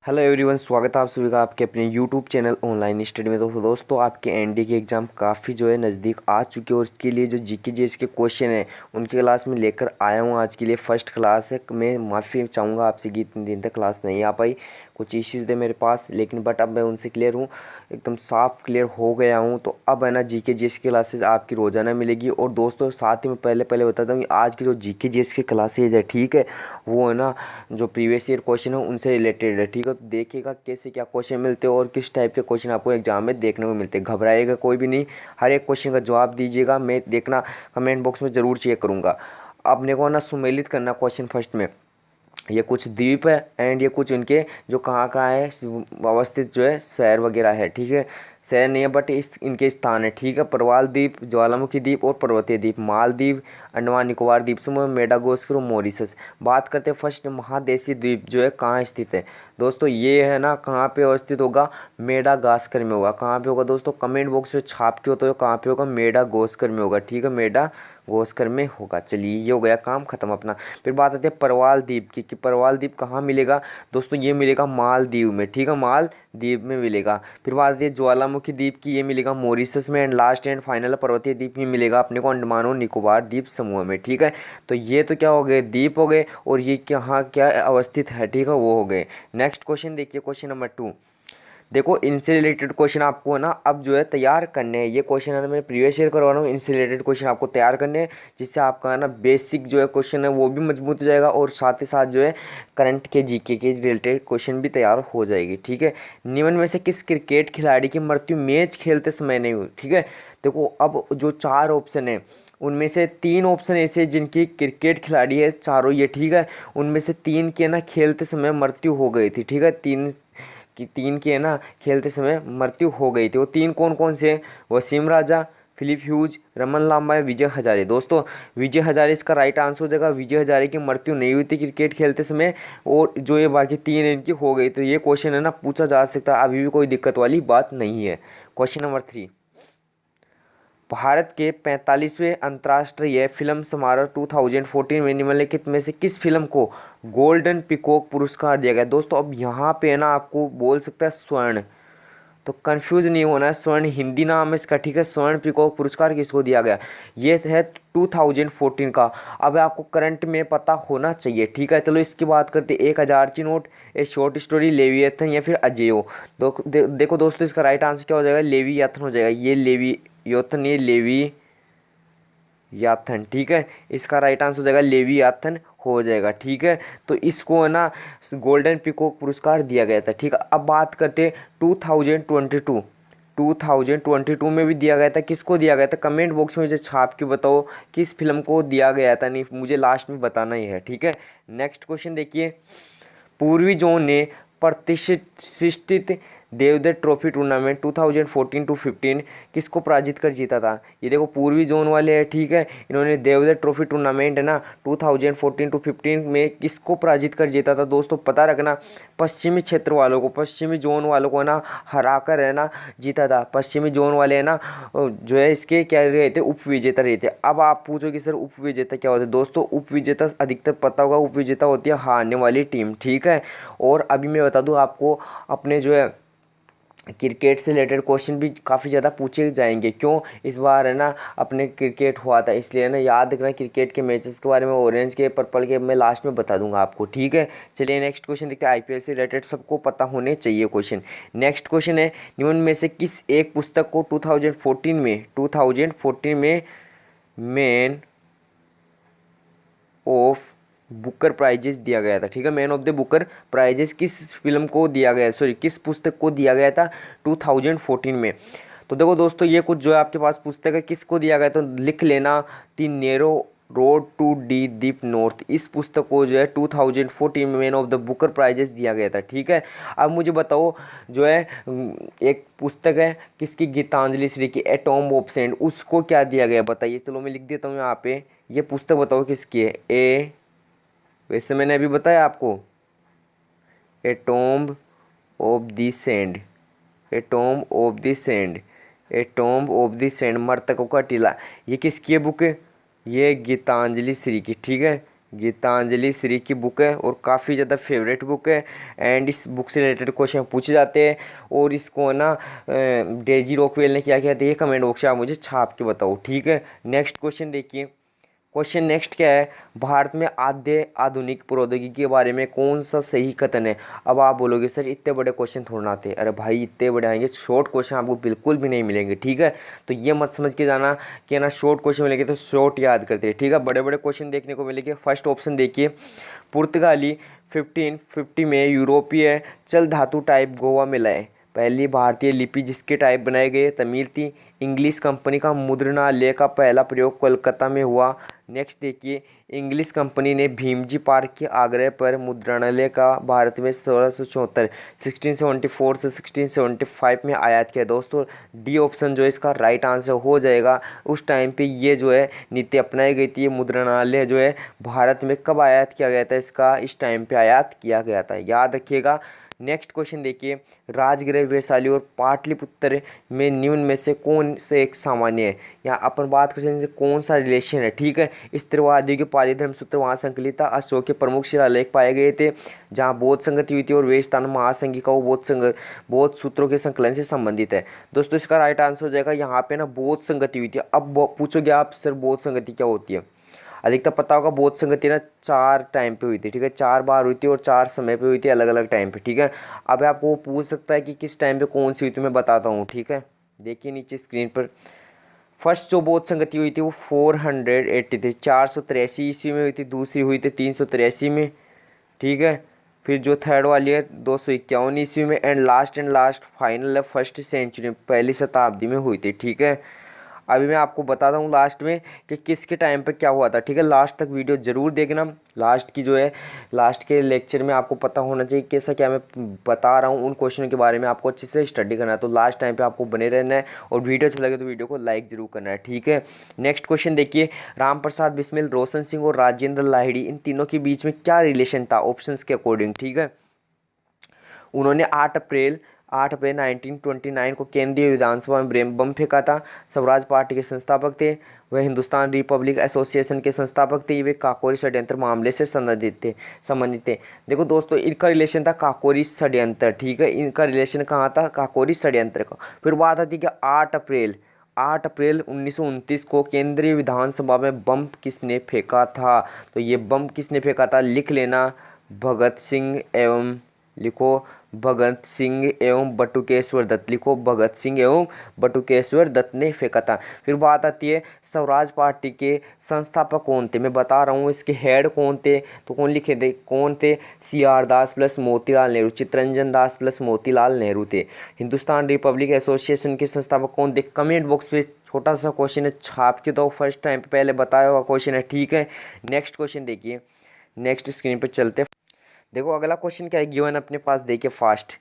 Hello everyone, स्वागत है आप सभी का आपके अपने यूट्यूब चैनल ऑनलाइन स्टडी में। तो दोस्तों, आपके एनडी के एग्ज़ाम काफ़ी नज़दीक आ चुके हैं और इसके लिए जो जीके जीएस के क्वेश्चन हैं उनकी क्लास में लेकर आया हूँ। आज के लिए फर्स्ट क्लास है। मैं माफ़ी चाहूँगा आपसे कि इतने दिन तक क्लास नहीं आ पाई, कुछ इश्यूज़ थे मेरे पास, लेकिन बट अब मैं उनसे क्लियर हूँ, एकदम साफ क्लियर हो गया हूँ। तो अब है ना जीके जीएस की क्लासेस आपकी रोज़ाना मिलेगी। और दोस्तों साथ ही मैं पहले बताता हूँ कि आज की जो जीके जीएस की क्लासेज है, ठीक है, वो है ना जो प्रीवियस ईयर क्वेश्चन है उनसे रिलेटेड है, ठीक है। तो देखिएगा कैसे क्या क्वेश्चन मिलते हैं और किस टाइप के क्वेश्चन आपको एग्जाम में देखने को मिलते हैं। घबराइएगा कोई भी नहीं, हर एक क्वेश्चन का जवाब दीजिएगा। मैं देखना कमेंट बॉक्स में ज़रूर चेक करूँगा। अब मेरे को ना सुमेलित करना क्वेश्चन फर्स्ट में। ये कुछ द्वीप है एंड ये कुछ उनके जो कहाँ है अवस्थित जो है शहर वगैरह है, ठीक है। शहर नहीं है बट इस इनके स्थान है, ठीक है। परवाल द्वीप, ज्वालामुखी द्वीप और पर्वतीय द्वीप, मालदीव, अंडमान निकोबार द्वीप समूह, मेडागास्कर और मॉरिशस। बात करते हैं फर्स्ट महादेशी द्वीप जो है कहाँ स्थित है। दोस्तों ये है ना कहाँ पे अवस्थित होगा, मेडागास्कर में होगा। कहाँ पे होगा दोस्तों, कमेंट बॉक्स में छाप के होते हो कहाँ पे होगा, मेडागास्कर में होगा, ठीक है, मेडागास्कर में होगा। चलिए ये हो गया काम खत्म अपना। फिर बात आती है परवाल द्वीप की, कि परवाल द्वीप कहाँ मिलेगा दोस्तों, ये मिलेगा मालदीव में, ठीक है, मालदीव में मिलेगा। फिर बात आती है ज्वालामुखी द्वीप की, ये मिलेगा मॉरिशस में। एंड लास्ट एंड फाइनल पर्वतीय द्वीप ये मिलेगा अपने को अंडमान और निकोबार द्वीप समूह में, ठीक है। तो ये तो क्या हो गए, द्वीप हो गए, और ये कहाँ क्या अवस्थित है, ठीक है, वो हो गए। नेक्स्ट क्वेश्चन देखिए, क्वेश्चन नंबर 2। देखो इनसे रिलेटेड क्वेश्चन आपको है ना अब जो है तैयार करने हैं। ये क्वेश्चन है ना मैं प्रीवियस ईयर करवा रहा हूँ, इनसे रिलेटेड क्वेश्चन आपको तैयार करने हैं, जिससे आपका है ना बेसिक जो है क्वेश्चन है वो भी मजबूत हो जाएगा और साथ ही साथ जो है करंट के जीके के रिलेटेड क्वेश्चन भी तैयार हो जाएगी, ठीक है। निम्न में से किस क्रिकेट खिलाड़ी की मृत्यु मैच खेलते समय नहीं हुई, ठीक है। देखो अब जो 4 ऑप्शन है उनमें से 3 ऑप्शन ऐसे जिनकी क्रिकेट खिलाड़ी है चारों ये, ठीक है। उनमें से 3 के ना खेलते समय मृत्यु हो गई थी, ठीक है। 3 की है ना खेलते समय मृत्यु हो गई थी। वो 3 कौन कौन से हैं, वसीम राजा, फिलिप ह्यूज, रमन लांबा, विजय हजारे। दोस्तों विजय हजारे इसका राइट आंसर हो जाएगा। विजय हजारे की मृत्यु नहीं हुई थी क्रिकेट खेलते समय, और जो ये बाकी 3 इनकी हो गई। तो ये क्वेश्चन है ना पूछा जा सकता है, अभी भी कोई दिक्कत वाली बात नहीं है। Question number 3। भारत के 45वें अंतर्राष्ट्रीय फिल्म समारोह 2014 में निम्नलिखित में से किस फिल्म को गोल्डन पिकॉक पुरस्कार दिया गया। दोस्तों अब यहाँ पे ना आपको बोल सकता है स्वर्ण, तो कंफ्यूज नहीं होना है, स्वर्ण हिंदी नाम है इसका, ठीक है। स्वर्ण पिकॉक पुरस्कार किसको दिया गया, ये है 2014 का। अब आपको करंट में पता होना चाहिए, ठीक है। चलो इसकी बात करते हैं। 1000 नोट, ए शॉर्ट स्टोरी, लेविएथन या फिर अजेयो। देखो दोस्तों इसका राइट आंसर क्या हो जाएगा, लेविएथन हो जाएगा। ये लेवियोथन, ये लेवी याथन, ठीक है। इसका राइट आंसर हो जाएगा लेवियाथन हो जाएगा, ठीक है। तो इसको है ना गोल्डन पिकॉक पुरस्कार दिया गया था, ठीक है। अब बात करते हैं 2022 में भी दिया गया था। किसको दिया गया था, कमेंट बॉक्स में मुझे छाप के बताओ किस फिल्म को दिया गया था, नहीं मुझे लास्ट में बताना ही है, ठीक है। नेक्स्ट क्वेश्चन देखिए। पूर्वी जोन ने प्रतिष्ठित देवदत्त ट्रॉफी टूर्नामेंट 2014 टू 15 किसको पराजित कर जीता था। ये देखो पूर्वी जोन वाले हैं, ठीक है। इन्होंने देवदत्त ट्रॉफी टूर्नामेंट है ना 2014 टू 15 में किसको पराजित कर जीता था। दोस्तों पता रखना, पश्चिमी क्षेत्र वालों को, पश्चिमी जोन वालों को ना हरा कर है ना जीता था। पश्चिमी जोन वाले है ना जो है इसके क्या रहे थे, उप विजेता रहे थे। अब आप पूछोगे सर उप विजेता क्या होता है। दोस्तों उप विजेता अधिकतर पता होगा, उप विजेता होती है हारने वाली टीम, ठीक है। और अभी मैं बता दूं आपको, अपने जो है क्रिकेट से रिलेटेड क्वेश्चन भी काफ़ी ज़्यादा पूछे जाएंगे। क्यों, इस बार है ना अपने क्रिकेट हुआ था, इसलिए ना याद रखना क्रिकेट के मैचेस के बारे में, ऑरेंज के पर्पल के मैं लास्ट में बता दूंगा आपको, ठीक है। चलिए नेक्स्ट क्वेश्चन देखते हैं। आईपीएल से रिलेटेड सबको पता होने चाहिए क्वेश्चन। नेक्स्ट क्वेश्चन है, निम्न में से किस एक पुस्तक को 2014 में मैन ऑफ बुकर प्राइजेस दिया गया था, ठीक है। Man of the Booker prizes किस फिल्म को दिया गया, सॉरी किस पुस्तक को दिया गया था 2014 में। तो देखो दोस्तों ये कुछ जो है आपके पास पुस्तक है, किसको दिया गया तो लिख लेना, the narrow road to the deep north. इस पुस्तक को जो है 2014 में man of the Booker prizes दिया गया था, ठीक है। अब मुझे बताओ जो है एक पुस्तक है किसकी, गीतांजलि श्री की, ए टॉम्ब ऑफ सैंड, उसको क्या दिया गया बताइए। चलो मैं लिख देता हूँ यहाँ पे, ये पुस्तक बताओ किसकी है। वैसे मैंने अभी बताया आपको, a tomb of the sand, a tomb of the sand, a tomb of the sand, मृतकों का टीला। ये किसकी है बुक है, ये गीतांजलि श्री की, ठीक है। गीतांजलि श्री की बुक है और काफ़ी ज़्यादा फेवरेट बुक है। एंड इस बुक से रिलेटेड क्वेश्चन पूछे जाते हैं। और इसको ना डेजी रॉकवेल ने क्या किया था, ये कमेंट बॉक्स में आप मुझे छाप के बताओ, ठीक है। नेक्स्ट क्वेश्चन देखिए। क्वेश्चन नेक्स्ट क्या है, भारत में आद्य आधुनिक प्रौद्योगिकी के बारे में कौन सा सही कथन है। अब आप बोलोगे सर इतने बड़े क्वेश्चन थोड़ा ना आते। अरे भाई इतने बड़े आएंगे, शॉर्ट क्वेश्चन आपको बिल्कुल भी नहीं मिलेंगे, ठीक है। तो ये मत समझ के जाना कि ना शॉर्ट क्वेश्चन मिलेंगे तो शॉर्ट याद करते हैं, ठीक है। बड़े बड़े क्वेश्चन देखने को मिलेंगे। फर्स्ट ऑप्शन देखिए, पुर्तगाली 1550 में यूरोपीय चल धातु टाइप गोवा में लाए। पहली भारतीय लिपि जिसके टाइप बनाए गए तमिल थी। इंग्लिश कंपनी का मुद्रणालय का पहला प्रयोग कोलकाता में हुआ। नेक्स्ट देखिए, इंग्लिश कंपनी ने भीमजी पार्क के आग्रह पर मुद्रणालय का भारत में 1674 से 1675 में आयात किया। दोस्तों डी ऑप्शन जो है इसका राइट आंसर हो जाएगा। उस टाइम पे ये जो है नीति अपनाई गई थी। ये मुद्रणालय जो है भारत में कब आयात किया गया था, इसका इस टाइम पे आयात किया गया था, याद रखिएगा। नेक्स्ट क्वेश्चन देखिए, राजगृह वैशाली और पाटलिपुत्र में निम्न में से कौन से एक सामान्य है। यहाँ अपन बात कर सकते हैं कौन सा रिलेशन है, ठीक है। स्त्रीवादियों के पाली धर्मसूत्र वहाँ संकलित था। अशोक के प्रमुख शिलालेख पाए गए थे जहाँ बौद्ध संगति हुई थी। और वे स्थान महासंघिका वो बौद्ध सूत्रों के संकलन से संबंधित है। दोस्तों इसका राइट आंसर हो जाएगा यहाँ पे ना बौद्ध संगति हुई थी। अब पूछोगे आप सर बौद्ध संगति क्या होती है। अधिकतर पता होगा बौद्ध संगति ना 4 टाइम पे हुई थी, ठीक है। 4 बार हुई थी और 4 समय पे हुई थी, अलग अलग टाइम पे, ठीक है। अब आपको पूछ सकता है कि किस टाइम पे कौन सी हुई थी, मैं बताता हूँ, ठीक है। देखिए नीचे स्क्रीन पर फर्स्ट जो बौद्ध संगति हुई थी वो 480 थी, 483 ईस्वी में हुई थी। दूसरी हुई थी 383 में, ठीक है। फिर जो थर्ड वाली है 251 ईस्वी में। एंड लास्ट फाइनल है फर्स्ट सेंचुरी, पहली शताब्दी में हुई थी, ठीक है। अभी मैं आपको बताता हूँ लास्ट में कि किसके टाइम पे क्या हुआ था, ठीक है। लास्ट तक वीडियो ज़रूर देखना। लास्ट की जो है लास्ट के लेक्चर में आपको पता होना चाहिए कैसा क्या मैं बता रहा हूँ। उन क्वेश्चनों के बारे में आपको अच्छे से स्टडी करना है। तो लास्ट टाइम पे आपको बने रहना है और वीडियो अच्छा लगे तो वीडियो को लाइक जरूर करना है, ठीक है। नेक्स्ट क्वेश्चन देखिए, राम प्रसाद बिस्मिल, रोशन सिंह और राजेंद्र लाहिड़ी इन तीनों के बीच में क्या रिलेशन था ऑप्शन के अकॉर्डिंग, ठीक है। उन्होंने 8 अप्रैल 1929 को केंद्रीय विधानसभा में बम फेंका था। स्वराज पार्टी के संस्थापक थे। वह हिंदुस्तान रिपब्लिक एसोसिएशन के संस्थापक थे। वे काकोरी षड्यंत्र मामले से संबंधित थे। देखो दोस्तों इनका रिलेशन था काकोरी षड्यंत्र, ठीक है। इनका रिलेशन कहाँ था, काकोरी षड्यंत्र का। फिर बात आती है कि 8 अप्रैल 1929 को केंद्रीय विधानसभा में बम किसने फेंका था। तो ये बम किसने फेंका था, लिख लेना, भगत सिंह एवं लिखो भगत सिंह एवं बटुकेश्वर दत्त, लिखो भगत सिंह एवं बटुकेश्वर दत्त ने फेंका था। फिर बात आती है स्वराज पार्टी के संस्थापक कौन थे, मैं बता रहा हूँ इसके हेड कौन थे। तो कौन लिखे थे, कौन थे, CR दास प्लस मोतीलाल नेहरू, चित्तरंजन दास प्लस मोतीलाल नेहरू थे। हिंदुस्तान रिपब्लिक एसोसिएशन के संस्थापक कौन थे, कमेंट बॉक्स पे छोटा सा क्वेश्चन है, छाप के दो, फर्स्ट टाइम पहले बताया हुआ क्वेश्चन है, ठीक है। नेक्स्ट क्वेश्चन देखिए, नेक्स्ट स्क्रीन पर चलते। देखो अगला क्वेश्चन क्या है, गिवन अपने पास देखिए फास्ट।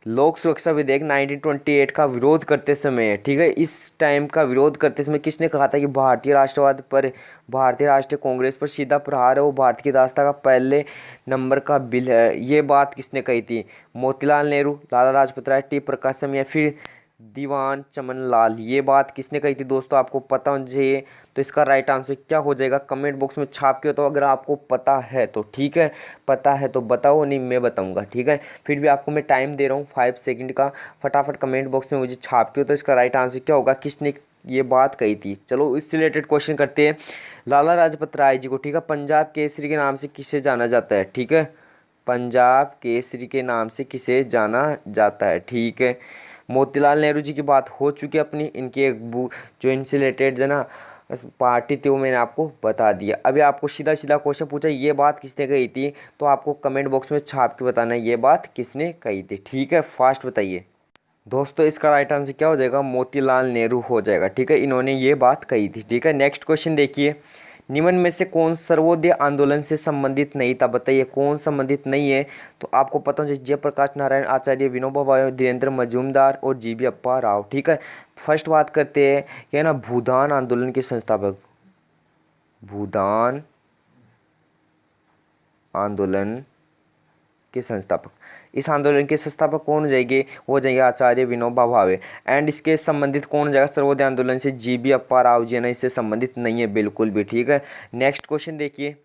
लोक सुरक्षा विधेयक 1928 का विरोध करते समय, ठीक है, इस टाइम का विरोध करते समय किसने कहा था कि भारतीय राष्ट्रवाद पर, भारतीय राष्ट्रीय कांग्रेस पर सीधा प्रहार है, वो भारत की दास्ता का पहले नंबर का बिल है। ये बात किसने कही थी, मोतीलाल नेहरू, लाला लाजपत राय, टी प्रकाशम या फिर दीवान चमन लाल। ये बात किसने कही थी दोस्तों, आपको पता होना चाहिए। तो इसका राइट आंसर क्या हो जाएगा, कमेंट बॉक्स में छाप के। तो अगर आपको पता है तो ठीक है, पता है तो बताओ, नहीं मैं बताऊंगा, ठीक है। फिर भी आपको मैं टाइम दे रहा हूँ 5 सेकंड का, फटाफट कमेंट बॉक्स में मुझे छाप के। तो इसका राइट आंसर क्या होगा, किसने ये बात कही थी। चलो इससे रिलेटेड क्वेश्चन करते हैं। लाला लाजपत राय जी को, ठीक है, पंजाब केसरी के नाम से किसे जाना जाता है, ठीक है। पंजाब केसरी के नाम से किसे जाना जाता है, ठीक है। मोतीलाल नेहरू जी की बात हो चुकी है अपनी, इनकी एक जो इनसे रिलेटेड है ना पार्टी थी वो मैंने आपको बता दिया। अभी आपको सीधा सीधा क्वेश्चन पूछा ये बात किसने कही थी, तो आपको कमेंट बॉक्स में छाप के बताना है ये बात किसने कही थी, ठीक है। फास्ट बताइए दोस्तों। इसका राइट आंसर क्या हो जाएगा, मोतीलाल नेहरू हो जाएगा, ठीक है। इन्होंने ये बात कही थी, ठीक है। नेक्स्ट क्वेश्चन देखिए, निम्न में से कौन सर्वोदय आंदोलन से संबंधित नहीं था, बताइए कौन संबंधित नहीं है। तो आपको पता हो जयप्रकाश नारायण आचार्य, विनोबा भावे, धीरेन्द्र मजूमदार और जीबी अप्पा राव, ठीक है। फर्स्ट बात करते हैं क्या ना, भूदान आंदोलन के संस्थापक, भूदान आंदोलन के संस्थापक, इस आंदोलन के संस्थापक कौन हो जाएंगे, वो जाएंगे आचार्य विनोबा भावे। एंड इसके संबंधित कौन हो जाएगा, सर्वोदय आंदोलन से जीबी अप्पा राव जी, ना इससे संबंधित नहीं है बिल्कुल भी, ठीक है। नेक्स्ट क्वेश्चन देखिए,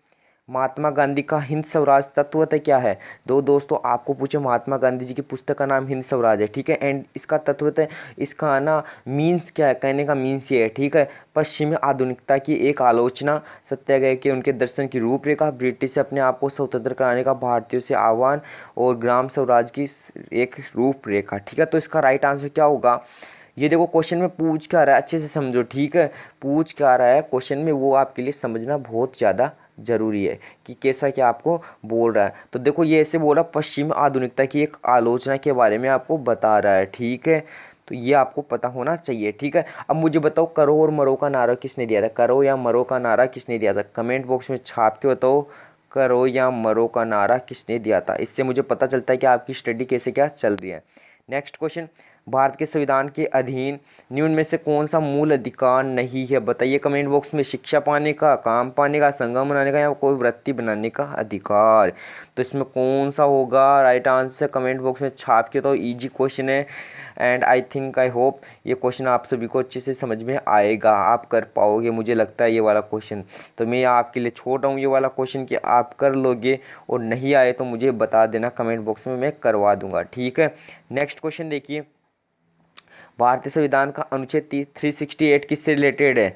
महात्मा गांधी का हिंद स्वराज तत्वतः क्या है? दोस्तों आपको पूछे, महात्मा गांधी जी की पुस्तक का नाम हिंद स्वराज है, ठीक है। एंड इसका तत्वतः, इसका ना मीन्स क्या है, कहने का मीन्स ये है, ठीक है। पश्चिमी आधुनिकता की एक आलोचना, सत्याग्रह के उनके दर्शन की रूपरेखा, ब्रिटिश से अपने आप को स्वतंत्र कराने का भारतीयों से आह्वान और ग्राम स्वराज की एक रूपरेखा, ठीक है। तो इसका राइट आंसर क्या होगा? ये देखो क्वेश्चन में पूछ क्या रहा है, अच्छे से समझो, ठीक है। पूछ क्या रहा है क्वेश्चन में, वो आपके लिए समझना बहुत ज़्यादा जरूरी है कि कैसा क्या आपको बोल रहा है। तो देखो ये ऐसे बोल रहा, पश्चिम आधुनिकता की एक आलोचना के बारे में आपको बता रहा है, ठीक है। तो ये आपको पता होना चाहिए, ठीक है। अब मुझे बताओ, करो और मरो का नारा किसने दिया था? करो या मरो का नारा किसने दिया था? कमेंट बॉक्स में छाप के बताओ, करो या मरो का नारा किसने दिया था। इससे मुझे पता चलता है कि आपकी स्टडी कैसे क्या चल रही है। नेक्स्ट क्वेश्चन, भारत के संविधान के अधीन निम्न में से कौन सा मूल अधिकार नहीं है? बताइए कमेंट बॉक्स में। शिक्षा पाने का, काम पाने का, संगम बनाने का, या कोई वृत्ति बनाने का अधिकार। तो इसमें कौन सा होगा राइट आंसर? कमेंट बॉक्स में छाप के। तो इजी क्वेश्चन है and I think, I hope ये क्वेश्चन आप सभी को अच्छे से समझ में आएगा, आप कर पाओगे, मुझे लगता है ये वाला क्वेश्चन। तो मैं आपके लिए छोड़ रहा हूँ ये वाला क्वेश्चन कि आप कर लोगे, और नहीं आए तो मुझे बता देना कमेंट बॉक्स में, मैं करवा दूंगा, ठीक है। नेक्स्ट क्वेश्चन देखिए, भारतीय संविधान का अनुच्छेद 368 किससे रिलेटेड है?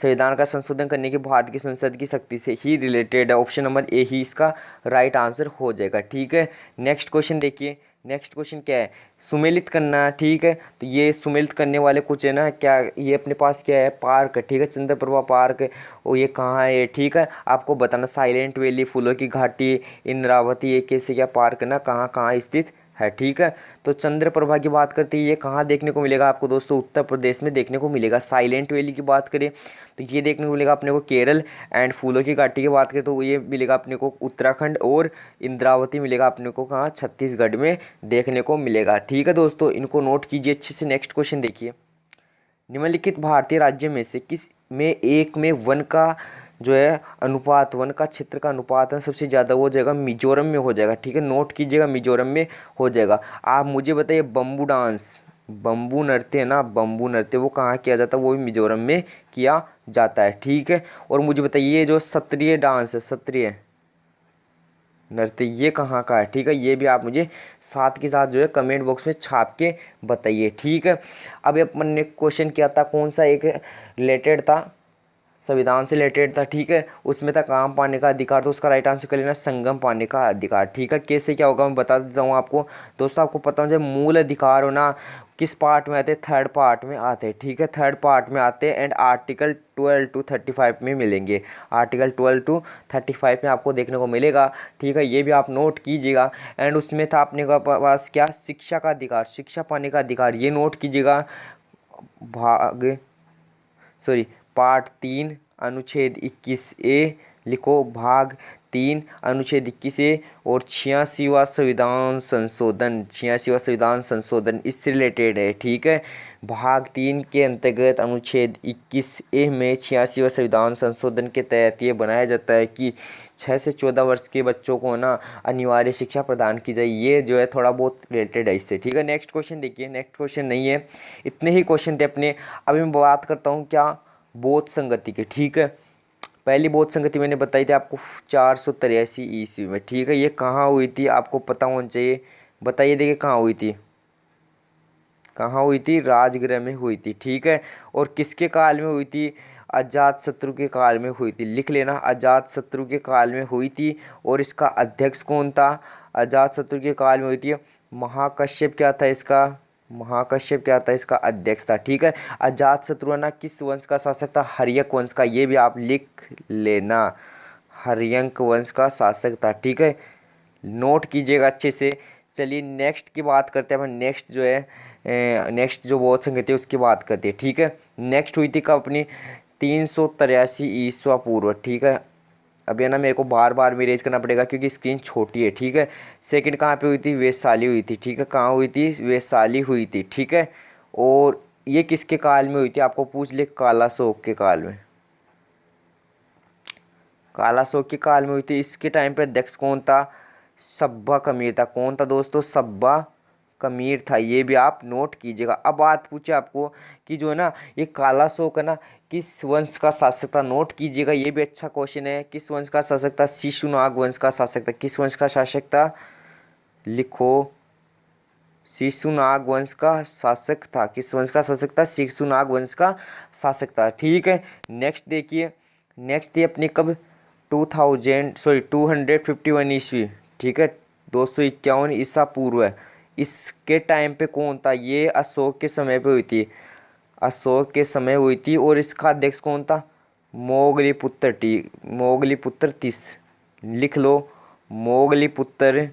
संविधान का संशोधन करने की भारत की संसद की शक्ति से ही रिलेटेड है। ऑप्शन नंबर ए ही इसका राइट आंसर हो जाएगा, ठीक है। नेक्स्ट क्वेश्चन देखिए, नेक्स्ट क्वेश्चन क्या है? सुमेलित करना, ठीक है। तो ये सुमेलित करने वाले कुछ है ना, क्या ये अपने पास क्या है? पार्क है, ठीक है, चंद्रप्रभा पार्क है। और ये कहाँ है? ठीक है, आपको बताना। साइलेंट वैली, फूलों की घाटी, इंद्रावती, ये कैसे क्या पार्क है ना, कहाँ कहाँ स्थित है, ठीक है। तो चंद्रप्रभा की बात करते हैं, ये कहाँ देखने को मिलेगा आपको दोस्तों? उत्तर प्रदेश में देखने को मिलेगा। साइलेंट वैली की बात करें तो ये देखने को मिलेगा अपने को केरल। एंड फूलों की घाटी की बात करें तो ये मिलेगा अपने को उत्तराखंड। और इंद्रावती मिलेगा अपने को कहाँ? छत्तीसगढ़ में देखने को मिलेगा, ठीक है दोस्तों, इनको नोट कीजिए अच्छे से। नेक्स्ट क्वेश्चन देखिए, निम्नलिखित भारतीय राज्य में से किस में एक में वन का जो है अनुपात, वन का क्षेत्र का अनुपात है सबसे ज़्यादा, वो जाएगा मिजोरम में हो जाएगा, ठीक है। नोट कीजिएगा, मिजोरम में हो जाएगा। आप मुझे बताइए, बम्बू डांस, बम्बू नृत्य है ना, बम्बू नृत्य वो कहाँ किया जाता है? वो भी मिजोरम में किया जाता है, ठीक है। और मुझे बताइए, जो सत्रिय डांस है, सत्रिय नृत्य, ये कहाँ का है? ठीक है, ये भी आप मुझे साथ के साथ जो है कमेंट बॉक्स में छाप के बताइए, ठीक है। अब अपन ने क्वेश्चन किया था, कौन सा एक रिलेटेड था? संविधान से रिलेटेड था, ठीक है। उसमें था काम पाने का अधिकार, तो उसका राइट आंसर कर लेना संगम पाने का अधिकार, ठीक है। कैसे क्या होगा मैं बता देता हूँ आपको दोस्तों। आपको पता हो, जब मूल अधिकार हो ना, किस पार्ट में आते? थर्ड पार्ट में आते हैं, ठीक है, थर्ड पार्ट में आते हैं। एंड आर्टिकल 12 to 35 में मिलेंगे। आर्टिकल 12 to 35 में आपको देखने को मिलेगा, ठीक है। ये भी आप नोट कीजिएगा। एंड उसमें था अपने पास क्या? शिक्षा का अधिकार, शिक्षा पाने का अधिकार, ये नोट कीजिएगा। भाग सॉरी पार्ट 3 अनुच्छेद 21A लिखो, भाग 3 अनुच्छेद 21A और 86वां संविधान संशोधन, 86वां संविधान संशोधन इससे रिलेटेड है, ठीक है। भाग 3 के अंतर्गत अनुच्छेद 21A में 86वां संविधान संशोधन के तहत ये बनाया जाता है कि 6 से 14 वर्ष के बच्चों को ना अनिवार्य शिक्षा प्रदान की जाए। ये जो है थोड़ा बहुत रिलेटेड है इससे, ठीक है। नेक्स्ट क्वेश्चन देखिए, नेक्स्ट क्वेश्चन नहीं है, इतने ही क्वेश्चन थे अपने। अभी मैं बात करता हूँ क्या? बौद्ध संगति के, ठीक है। पहली बौद्ध संगति मैंने बताई थी आपको 483 ईस्वी में, ठीक है। ये कहाँ हुई थी आपको पता होना चाहिए, बताइए। देखिए कहाँ हुई थी, कहाँ हुई थी? राजगृह में हुई थी, ठीक है। और किसके काल में हुई थी? अजात शत्रु के काल में हुई थी, लिख लेना, अजात शत्रु के काल में हुई थी। और इसका अध्यक्ष कौन था? अजात शत्रु के काल में हुई थी महाकश्यप, क्या था इसका? महाकश्यप क्या था? इसका अध्यक्ष था, ठीक है। अजात शत्रु ना किस वंश का शासक था? हर्यक वंश का, ये भी आप लिख लेना, हर्यक वंश का शासक था, ठीक है। नोट कीजिएगा अच्छे से। चलिए नेक्स्ट की बात करते हैं अपन। नेक्स्ट जो है नेक्स्ट जो बौद्ध संगति है उसकी बात करते हैं, ठीक है। नेक्स्ट हुई थी कब अपनी? 383 ईस्वा पूर्व, ठीक है। अब ये ना मेरे को बार बार मेरेज करना पड़ेगा क्योंकि स्क्रीन छोटी है, ठीक है। सेकंड कहाँ पे हुई थी? वैशाली हुई थी, ठीक है। कहाँ हुई थी? वैशाली हुई थी, ठीक है। और ये किसके काल में हुई थी? आपको पूछ ले, कालाशोक के काल में, कालाशोक के काल में हुई थी। इसके टाइम पे अध्यक्ष कौन था? सब्बा कमीर था। कौन था दोस्तों? सब्बा कमीर था, ये भी आप नोट कीजिएगा। अब बात पूछे आपको कि जो है ना ये काला शोक है ना किस वंश का शासक था, नोट कीजिएगा, ये भी अच्छा क्वेश्चन है। किस वंश का शासक था? शिशुनाग वंश का शासक था। किस वंश का शासक था? लिखो, शिशुनाग वंश का शासक था। किस वंश का शासक था? शिशुनाग वंश का शासक था। ठीक है, नेक्स्ट देखिए, नेक्स्ट ये अपनी कब 251 ईस्वी, ठीक है, 251 ईसा पूर्व है। इसके टाइम पे कौन था? ये अशोक के समय पे हुई थी, अशोक के समय हुई थी। और इसका अध्यक्ष कौन था? मोगलीपुत्र तिस, लिख लो, मोगलीपुत्र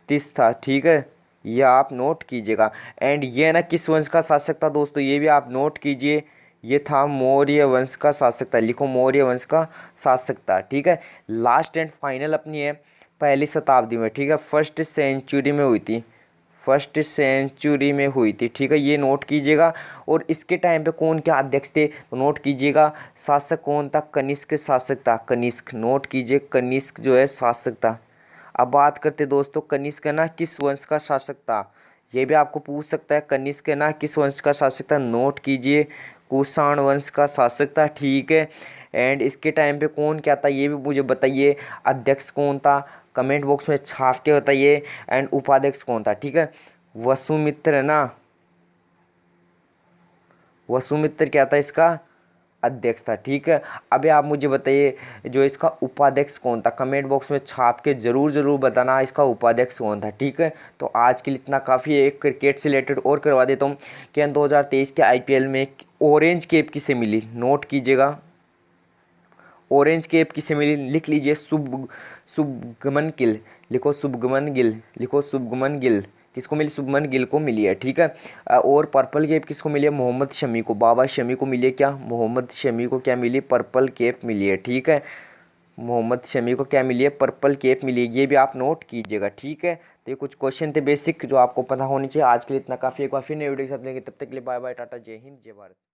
तिस था। ठीक है, ये आप नोट कीजिएगा। एंड ये ना किस वंश का शासक था दोस्तों, ये भी आप नोट कीजिए, ये था मौर्य वंश का शासक था। लिखो, मौर्य वंश का शासक था। ठीक है, लास्ट एंड फाइनल अपनी है पहली शताब्दी में, ठीक है, फर्स्ट सेंचुरी में हुई थी, फर्स्ट सेंचुरी में हुई थी। ठीक है, ये नोट कीजिएगा। और इसके टाइम पे कौन क्या अध्यक्ष थे तो नोट कीजिएगा। शासक कौन था? कनिष्क शासक था, कनिष्क, नोट कीजिए, कनिष्क जो है शासक था। अब बात करते दोस्तों, कनिष्क है ना किस वंश का शासक था, ये भी आपको पूछ सकता है। कनिष्क है ना किस वंश का शासक था, नोट कीजिए, कुषाण वंश का शासक था। ठीक है, एंड इसके टाइम पे कौन क्या था ये भी मुझे बताइए। अध्यक्ष कौन था कमेंट बॉक्स में छाप के बताइए। एंड उपाध्यक्ष कौन था? ठीक है, वसुमित्र है ना, वसुमित्र क्या था इसका अध्यक्ष था। ठीक है, अभी आप मुझे बताइए जो इसका उपाध्यक्ष कौन था, कमेंट बॉक्स में छाप के ज़रूर बताना इसका उपाध्यक्ष कौन था। ठीक है, तो आज के लिए इतना काफ़ी है। एक क्रिकेट से रिलेटेड और करवा देता हूँ कि 2023 के आईपीएल में ऑरेंज कैप किसे मिली, नोट कीजिएगा, ऑरेंज कैप किसे मिली, लिख लीजिए, शुभगमन गिल, लिखो शुभगमन गिल, लिखो शुभगमन गिल, किसको मिली? शुभमन गिल को मिली है। ठीक है, और पर्पल कैप किसको मिली है? मोहम्मद शमी को, बाबा शमी को मिली है। क्या मोहम्मद शमी को क्या मिली? पर्पल कैप मिली है। ठीक है, मोहम्मद शमी को क्या मिली है? पर्पल कैप मिली है। ये भी आप नोट कीजिएगा। ठीक है, तो ये कुछ क्वेश्चन थे बेसिक जो आपको पता होनी चाहिए। आज के लिए इतना काफ़ी, एक बार फिर नई वीडियो के साथ मिलेंगे, तब तक के लिए बाय बाय, टाटा, जय हिंद, जय भारत।